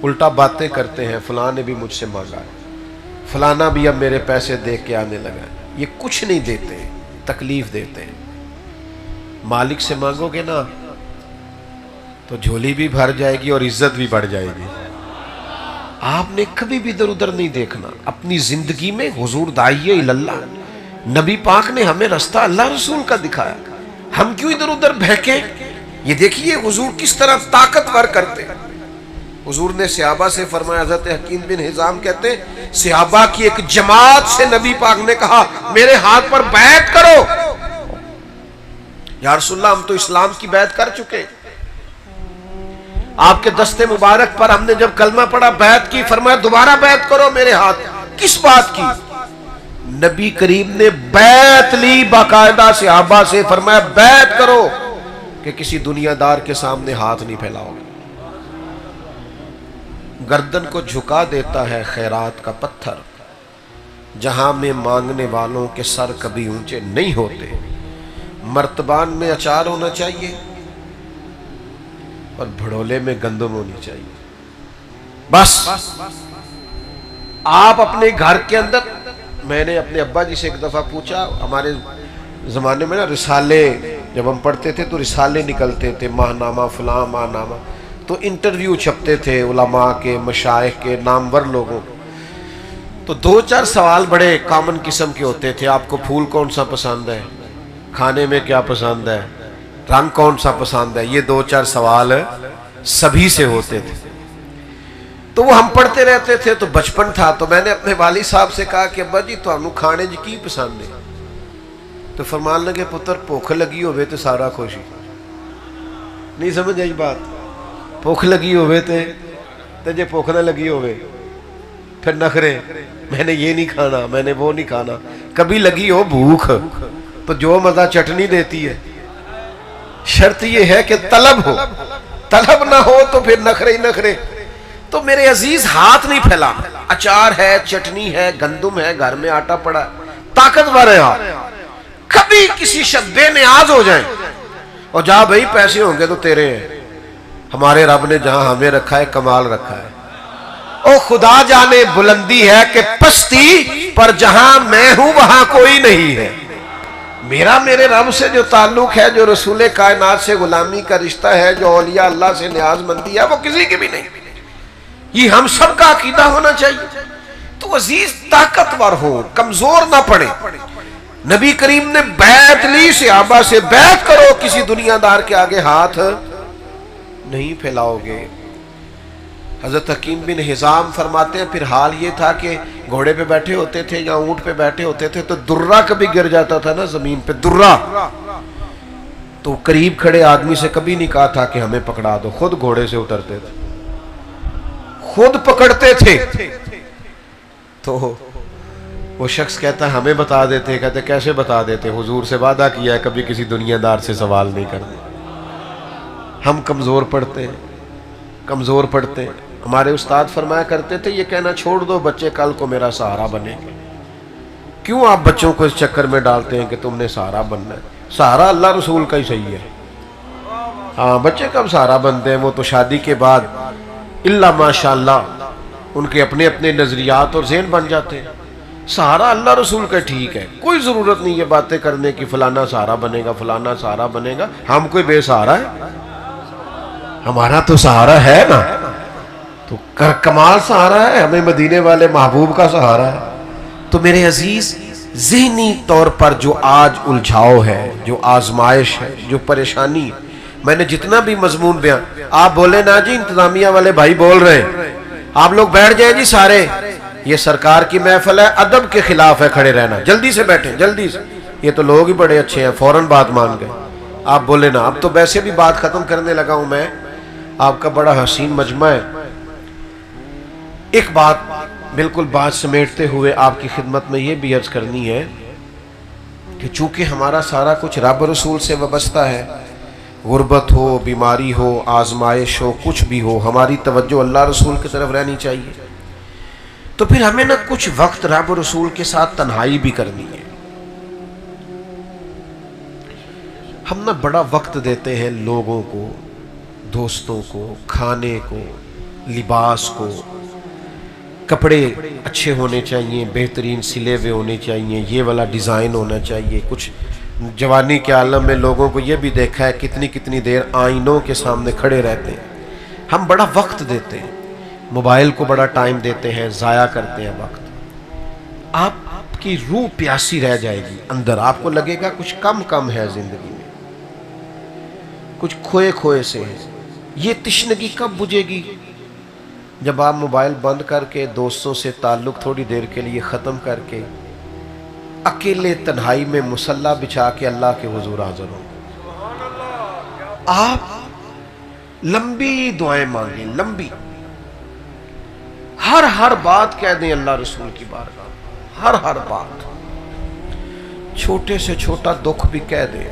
Speaker 1: الٹا باتیں کرتے ہیں. فلاں نے بھی مجھ سے مانگا ہے، فلانا بھی اب میرے پیسے دے کے آنے لگا ہے. یہ کچھ نہیں دیتے، تکلیف دیتے ہیں. مالک سے مانگو گے نا تو جھولی بھی بھر جائے گی اور عزت بھی بڑھ جائے گی. آپ نے کبھی بھی ادھر ادھر نہیں دیکھنا. اپنی زندگی میں حضور داعی اللہ، نبی پاک نے ہمیں رستہ اللہ رسول کا دکھایا. ہم کیوں ادھر ادھر بہکیں؟ یہ دیکھیے حضور کس طرح طاقتور کرتے. حضور نے صحابہ سے فرمایا، حضرت حکیم بن حزام کہتے ہیں صحابہ کی ایک جماعت سے نبی پاک نے کہا میرے ہاتھ پر بیعت کرو. یا رسول اللہ ہم تو اسلام کی بیعت کر چکے، آپ کے دستے مبارک پر ہم نے جب کلمہ پڑھا بیعت کی. فرمایا دوبارہ بیعت کرو میرے ہاتھ. کس بات کی؟ نبی کریم نے بیعت لی باقاعدہ صحابہ سے. فرمایا بیعت کرو کہ کسی دنیا دار کے سامنے ہاتھ نہیں پھیلاؤ. گردن کو جھکا دیتا ہے خیرات کا پتھر، جہاں میں مانگنے والوں کے سر کبھی اونچے نہیں ہوتے. مرتبان میں اچار ہونا چاہیے اور بھڑولے میں گندم ہونی چاہیے. بس آپ اپنے گھر کے اندر، میں نے اپنے ابا جی سے ایک دفعہ پوچھا، ہمارے زمانے میں نا رسالے جب ہم پڑھتے تھے تو رسالے نکلتے تھے، ماہنامہ فلاں ماہنامہ، تو انٹرویو چھپتے تھے علماء کے، مشائخ کے، نامور لوگوں. تو 2-4 سوال بڑے کامن قسم کے ہوتے تھے. آپ کو پھول کون سا پسند ہے، کھانے میں کیا پسند ہے، رنگ کون سا پسند ہے. یہ 2-4 سوال سبھی سے ہوتے تھے. تو وہ ہم پڑھتے رہتے تھے. تو بچپن تھا تو میں نے اپنے والد صاحب سے کہا کہ ابا جی تو ہم کھانے جی کی پسند ہے. تو فرمان لگے پتر بھوک لگی ہوئے تو سارا خوشی. نہیں سمجھ آئی بات؟ بھوک لگی ہوئے تو جے بھوک نہ لگی ہوئے پھر نخرے، میں نے یہ نہیں کھانا، میں نے وہ نہیں کھانا. کبھی لگی ہو بھوک تو جو مزہ چٹنی دیتی ہے. شرط یہ ہے کہ طلب ہو، طلب نہ ہو تو پھر نخرے ہی نخرے. تو میرے عزیز ہاتھ نہیں پھیلانا. اچار ہے، چٹنی ہے، گندم ہے، گھر میں آٹا پڑا ہے، طاقتور ہے آپ. کبھی کسی شب بے نیاز ہو جائیں اور جا بھائی پیسے ہوں گے تو تیرے ہیں، ہمارے رب نے جہاں ہمیں رکھا ہے کمال رکھا ہے. او خدا جانے بلندی ہے کہ پستی پر جہاں میں ہوں وہاں کوئی نہیں ہے. میرا میرے رب سے جو تعلق ہے، جو رسول کائنات سے غلامی کا رشتہ ہے، جو اولیاء اللہ سے نیاز مندی ہے، وہ کسی کی بھی نہیں. یہ ہم سب کا عقیدہ ہونا چاہیے. تو عزیز طاقتور ہو، کمزور نہ پڑے. نبی کریم نے بیعت لی صحابہ سے، بیعت کرو، کسی دنیا دار کے آگے ہاتھ نہیں پھیلاؤ گے. حضرت حکیم بن حزام فرماتے ہیں پھر حال یہ تھا کہ گھوڑے پہ بیٹھے ہوتے تھے یا اونٹ پہ بیٹھے ہوتے تھے تو درہ کبھی گر جاتا تھا نا زمین پہ، درہ، تو قریب کھڑے آدمی سے کبھی نہیں کہا تھا کہ ہمیں پکڑا دو، خود گھوڑے سے اترتے تھے، خود پکڑتے تھے. تو وہ شخص کہتا ہے ہمیں بتا دیتے. کہتے کیسے بتا دیتے؟ حضور سے وعدہ کیا ہے کبھی کسی دنیا دار سے سوال نہیں کرنا. ہم کمزور پڑتے ہیں، کمزور پڑتے ہیں. ہمارے استاد فرمایا کرتے تھے یہ کہنا چھوڑ دو بچے کل کو میرا سہارا بنے گے. کیوں آپ بچوں کو اس چکر میں ڈالتے ہیں کہ تم نے سہارا بننا ہے؟ سہارا اللہ رسول کا ہی صحیح ہے. ہاں بچے کب سہارا بنتے ہیں؟ وہ تو شادی کے بعد اللہ ماشاءاللہ ان کے اپنے اپنے نظریات اور ذہن بن جاتے ہیں. سہارا اللہ رسول کا ٹھیک ہے، کوئی ضرورت نہیں یہ باتیں کرنے کی فلانا سہارا بنے گا، فلانا سہارا بنے گا. ہم کوئی بے سہارا ہے؟ ہمارا تو سہارا ہے نا، تو کمال سہارا ہے، ہمیں مدینے والے محبوب کا سہارا ہے. تو میرے عزیز ذہنی طور پر جو آج الجھاؤ ہے، جو آزمائش ہے، جو پریشانی ہے، میں نے جتنا بھی مضمون بیان، آپ بولے نا جی انتظامیہ والے بھائی بول رہے ہیں، آپ لوگ بیٹھ جائیں جی سارے، یہ سرکار کی محفل ہے، ادب کے خلاف ہے کھڑے رہنا، جلدی سے بیٹھیں جلدی سے. یہ تو لوگ ہی بڑے اچھے ہیں، فوراً بات مان گئے. آپ بولے نا، اب تو ویسے بھی بات ختم کرنے لگا ہوں میں، آپ کا بڑا حسین مجمع ہے. ایک بات بالکل بات سمیٹتے ہوئے آپ کی خدمت میں یہ بھی عرض کرنی ہے کہ چونکہ ہمارا سارا کچھ رب رسول سے وابستہ ہے، غربت ہو، بیماری ہو، آزمائش ہو، کچھ بھی ہو، ہماری توجہ اللہ رسول کی طرف رہنی چاہیے. تو پھر ہمیں نہ کچھ وقت رب رسول کے ساتھ تنہائی بھی کرنی ہے. ہم نہ بڑا وقت دیتے ہیں لوگوں کو، دوستوں کو، کھانے کو، لباس کو. کپڑے اچھے ہونے چاہیے، بہترین سلے ہوئے ہونے چاہیے، یہ والا ڈیزائن ہونا چاہیے. کچھ جوانی کے عالم میں لوگوں کو یہ بھی دیکھا ہے کتنی کتنی دیر آئینوں کے سامنے کھڑے رہتے ہیں. ہم بڑا وقت دیتے ہیں، موبائل کو بڑا ٹائم دیتے ہیں، ضائع کرتے ہیں وقت. آپ کی روح پیاسی رہ جائے گی اندر، آپ کو لگے گا کچھ کم کم ہے زندگی میں، کچھ کھوئے کھوئے سے ہے. یہ تشنگی کب بجھے گی؟ جب آپ موبائل بند کر کے دوستوں سے تعلق تھوڑی دیر کے لیے ختم کر کے اکیلے تنہائی میں مصلی بچھا کے اللہ کے حضور حاضر ہوں. آپ لمبی دعائیں مانگیں، لمبی، ہر بات کہہ دیں اللہ رسول کی بارگاہ، ہر بات، چھوٹے سے چھوٹا دکھ بھی کہہ دیں،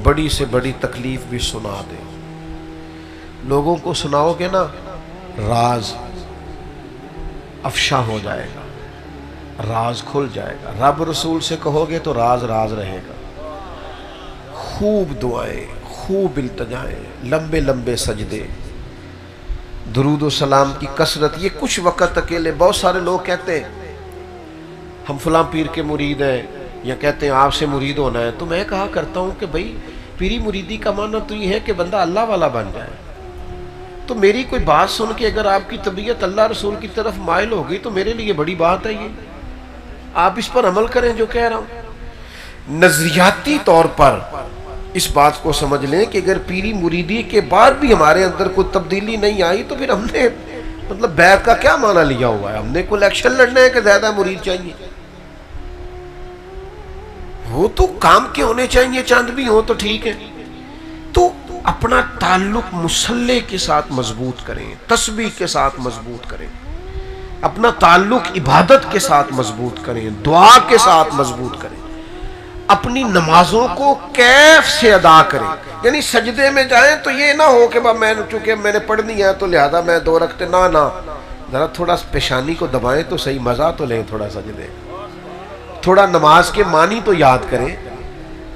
Speaker 1: بڑی سے بڑی تکلیف بھی سنا دیں. لوگوں کو سناؤ گے نا، راز افشا ہو جائے گا، راز کھل جائے گا. رب رسول سے کہو گے تو راز راز رہے گا. خوب دعائیں، خوب التجائیں، لمبے لمبے سجدے، درود و سلام کی کثرت. یہ کچھ وقت اکیلے، بہت سارے لوگ کہتے ہیں ہم فلاں پیر کے مرید ہیں، یا کہتے ہیں آپ سے مرید ہونا ہے. تو میں کہا کرتا ہوں کہ بھائی پیری مریدی کا معنی تو یہ ہے کہ بندہ اللہ والا بن جائے. تو میری کوئی بات سن کے اگر آپ کی طبیعت اللہ رسول کی طرف مائل ہوگی تو میرے لیے بڑی بات ہے. یہ آپ اس پر عمل کریں جو کہہ رہا ہوں. نظریاتی طور پر اس بات کو سمجھ لیں کہ اگر پیری مریدی کے بعد بھی ہمارے اندر کوئی تبدیلی نہیں آئی تو پھر ہم نے مطلب بیعت کا کیا معنی لیا ہوا ہے؟ ہم نے کوئی الیکشن لڑنا ہے کہ زیادہ مرید چاہیے؟ وہ تو کام کے ہونے چاہیے، چاند بھی ہو تو ٹھیک ہے. تو اپنا تعلق مصلی کے ساتھ مضبوط کریں، تسبیح کے ساتھ مضبوط کریں، اپنا تعلق عبادت کے ساتھ مضبوط کریں، دعا کے ساتھ مضبوط کریں. اپنی نمازوں کو کیف سے ادا کریں. یعنی سجدے میں جائیں تو یہ نہ ہو کہ چونکہ میں نے پڑھنی ہے تو لہذا میں 2 رکعتیں، نہ ذرا تھوڑا پیشانی کو دبائیں تو صحیح، مزہ تو لیں تھوڑا سجدے، تھوڑا نماز کے معنی تو یاد کریں.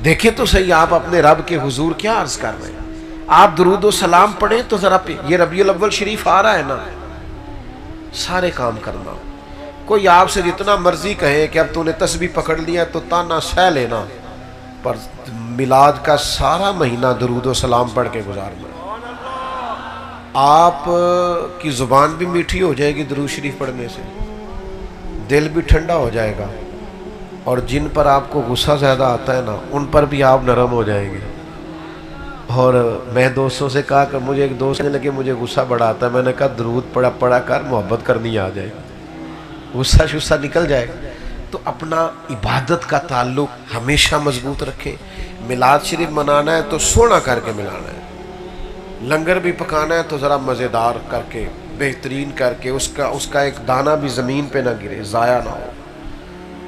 Speaker 1: دیکھیں تو صحیح آپ اپنے رب کے حضور کیا عرض کر رہے ہیں. آپ درود و سلام پڑھیں تو ذرا یہ ربیع الاول شریف آ رہا ہے نا، سارے کام کرنا. کوئی آپ سے جتنا مرضی کہے کہ اب تو نے تسبیح پکڑ لیا تو تانا سہ لینا، پر میلاد کا سارا مہینہ درود و سلام پڑھ کے گزارنا. آپ کی زبان بھی میٹھی ہو جائے گی درود شریف پڑھنے سے، دل بھی ٹھنڈا ہو جائے گا، اور جن پر آپ کو غصہ زیادہ آتا ہے نا ان پر بھی آپ نرم ہو جائیں گے. اور میں دوستوں سے کہا کہ مجھے ایک دوست نے لگے مجھے غصہ بڑا آتا ہے، میں نے کہا درود پڑھا کر محبت کرنی آ جائے گا، غصہ شصہ نکل جائے گا. تو اپنا عبادت کا تعلق ہمیشہ مضبوط رکھیں. میلاد شریف منانا ہے تو سونا کر کے ملانا ہے، لنگر بھی پکانا ہے تو ذرا مزیدار کر کے بہترین کر کے، اس کا ایک دانہ بھی زمین پہ نہ گرے، ضائع نہ ہو.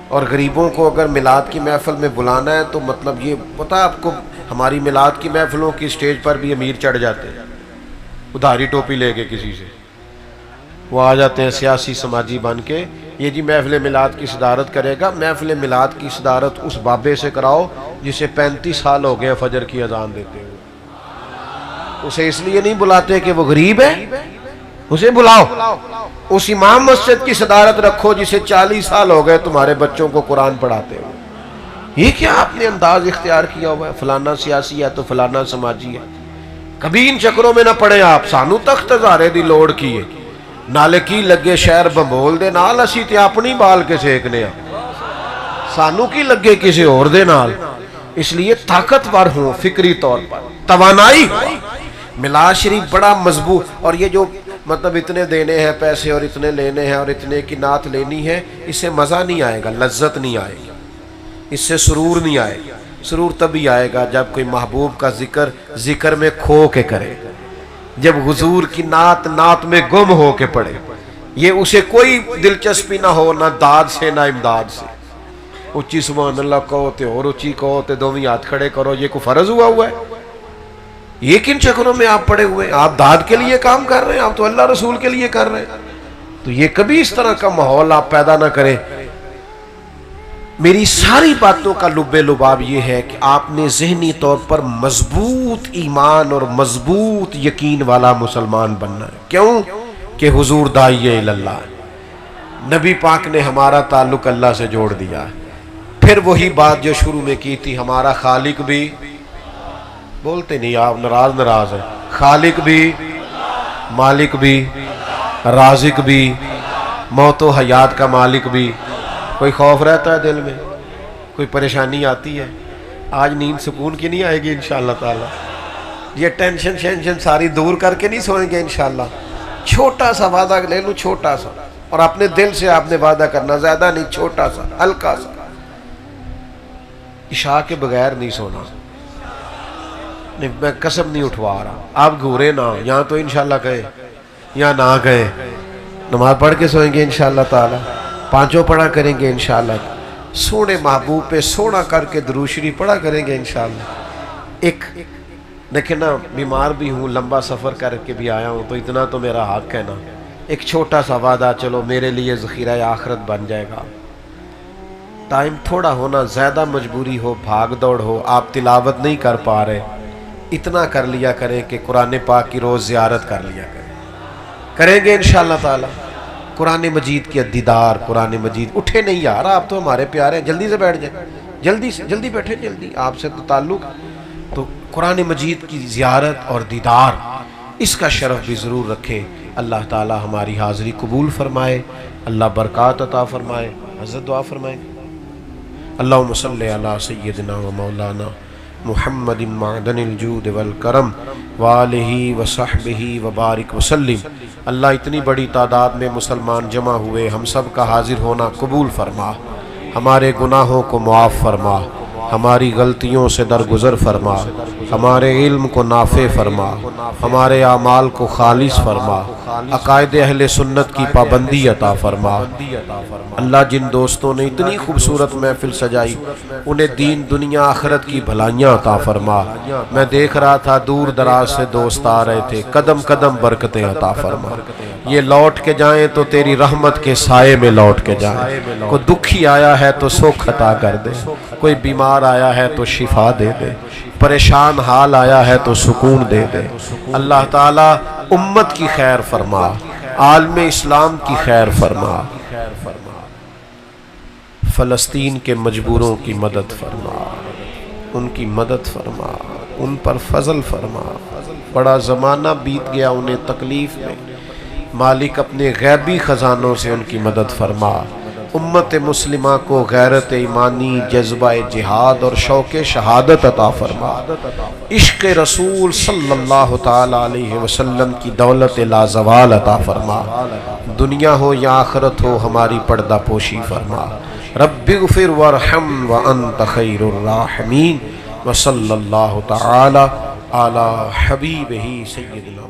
Speaker 1: اور غریبوں کو اگر میلاد کی محفل میں بلانا ہے تو مطلب یہ پتہ آپ کو، ہماری میلاد کی محفلوں کی سٹیج پر بھی امیر چڑھ جاتے ہیں ادھاری ٹوپی لے کے، کسی سے وہ آ جاتے ہیں سیاسی سماجی بن کے، یہ جی محفل میلاد کی صدارت کرے گا. محفل میلاد کی صدارت اس بابے سے کراؤ جسے 35 سال ہو گئے فجر کی اذان دیتے ہوئے. اسے اس لیے نہیں بلاتے کہ وہ غریب ہے، اسے بلاؤ. اس امام مسجد کی صدارت رکھو جسے 40 سال ہو گئے تمہارے بچوں کو قرآن پڑھاتے ہوئے. یہ کیا آپ نے انداز اختیار کیا ہوا ہے؟ فلانا سیاسی ہے تو فلانا سماجی ہے. کبھی ان چکروں میں نہ پڑے آپ. سانو تخت ہزارے دی لوڑ کی ہے، نالے کی لگے شہر بمبول دے نال، اسی تے اپنی بال کے سیکنے ہیں، سانو کی لگے کسی اور دے نال. اس لیے طاقتور ہوں فکری طور پر، توانائی. میلاد شریف بڑا مضبوط. اور یہ جو مطلب اتنے دینے ہیں پیسے اور اتنے لینے ہیں اور اتنے کی نعت لینی ہے، اس سے مزہ نہیں آئے گا، لذت نہیں آئے گی، اس سے سرور نہیں آئے گا. سرور تبھی آئے گا جب کوئی محبوب کا ذکر میں کھو کے کرے، جب حضور کی نعت میں گم ہو کے پڑھے. یہ اسے کوئی دلچسپی نہ ہو، نہ داد سے نہ امداد سے. اچھی سبحان اللہ کہو تے اور اچھی کہو تے دومی ہاتھ کھڑے کرو، یہ کوئی فرض ہوا ہے؟ یہ کن چکروں میں آپ پڑے ہوئے ہیں؟ آپ داد کے لیے کام کر رہے ہیں، آپ تو اللہ رسول کے لیے کر رہے ہیں. تو یہ کبھی اس طرح کا ماحول آپ پیدا نہ کریں. میری ساری باتوں کا لب لباب یہ ہے کہ آپ نے ذہنی طور پر مضبوط ایمان اور مضبوط یقین والا مسلمان بننا ہے. کیوں کہ حضور داعی اللہ ہے، نبی پاک نے ہمارا تعلق اللہ سے جوڑ دیا ہے. پھر وہی بات جو شروع میں کی تھی، ہمارا خالق بھی، بولتے نہیں آپ، ناراض ہے. خالق بھی، مالک بھی، رازق بھی، موت و حیات کا مالک بھی. کوئی خوف رہتا ہے دل میں، کوئی پریشانی آتی ہے؟ آج نیند سکون کی نہیں آئے گی انشاءاللہ تعالی. یہ ٹینشن ساری دور کر کے نہیں سوئیں گے انشاءاللہ. چھوٹا سا وعدہ لے لوں، چھوٹا سا، اور اپنے دل سے آپ نے وعدہ کرنا، زیادہ نہیں، چھوٹا سا، ہلکا سا. عشاء کے بغیر نہیں سونا. میں قسم نہیں اٹھوا رہا، آپ گھورے نہ، یہاں تو انشاءاللہ کہے یا نہ کہے، نماز پڑھ کے سوئیں گے انشاءاللہ تعالی، پانچوں پڑھا کریں گے انشاءاللہ، سونے محبوب پہ سونا کر کے درود شریف پڑھا کریں گے انشاءاللہ. ایک دیکھیں نا، بیمار بھی ہوں، لمبا سفر کر کے بھی آیا ہوں، تو اتنا تو میرا حق ہے نا. ایک چھوٹا سا وعدہ چلو میرے لیے ذخیرہ آخرت بن جائے گا. ٹائم تھوڑا ہونا، زیادہ مجبوری ہو، بھاگ دوڑ ہو، آپ تلاوت نہیں کر پا رہے، اتنا کر لیا کریں کہ قرآن پاک کی روز زیارت کر لیا کریں گے انشاءاللہ تعالی. قرآن مجید کی دیدار، قرآن مجید. اٹھے نہیں یار، آپ تو ہمارے پیارے ہیں، جلدی سے بیٹھ جائیں، جلدی بیٹھے، جلدی، آپ سے تو تعلق. تو قرآن مجید کی زیارت اور دیدار، اس کا شرف بھی ضرور رکھیں. اللہ تعالی ہماری حاضری قبول فرمائے، اللہ برکات عطا فرمائے. حضرت دعا فرمائیں. اللہم صلی علی سیدنا و مولانا محمد معدن الجود والکرم وآلہ وصحبہ وبارک وسلم. اللہ اتنی بڑی تعداد میں مسلمان جمع ہوئے، ہم سب کا حاضر ہونا قبول فرما، ہمارے گناہوں کو معاف فرما، ہماری غلطیوں سے درگزر فرما، ہمارے علم کو نافع فرما، ہمارے اعمال کو خالص فرما، عقائد اہل سنت کی پابندی عطا فرما. اللہ جن دوستوں نے اتنی خوبصورت محفل سجائی، انہیں دین دنیا آخرت کی بھلائیاں عطا فرما. میں دیکھ رہا تھا دور دراز سے دوست آ رہے تھے، قدم قدم برکتیں عطا فرما. یہ لوٹ کے جائیں تو تیری رحمت کے سائے میں لوٹ کے جائیں. کوئی دکھی آیا ہے تو سکھ عطا کر دے، کوئی بیمار آیا ہے تو شفا دے دے. پریشان حال آیا ہے تو سکون دے دے۔ اللہ تعالیٰ امت کی خیر فرما، عالم اسلام کی خیر فرما، فلسطین کے مجبوروں کی مدد فرما، ان کی مدد فرما، ان پر فضل فرما۔ بڑا زمانہ بیت گیا انہیں تکلیف میں، مالک اپنے غیبی خزانوں سے ان کی مدد فرما۔ امت مسلمہ کو غیرت ایمانی، جذبہ جہاد اور شوق شہادت عطا فرما۔ عشق رسول صلی اللہ تعالی علیہ وسلم کی دولت لازوال عطا فرما۔ دنیا ہو یا آخرت ہو ہماری پردہ پوشی فرما۔ رب اغفر وارحم وانت خیر الراحمین، وصلی اللہ تعالی علی حبیبہ سیدنا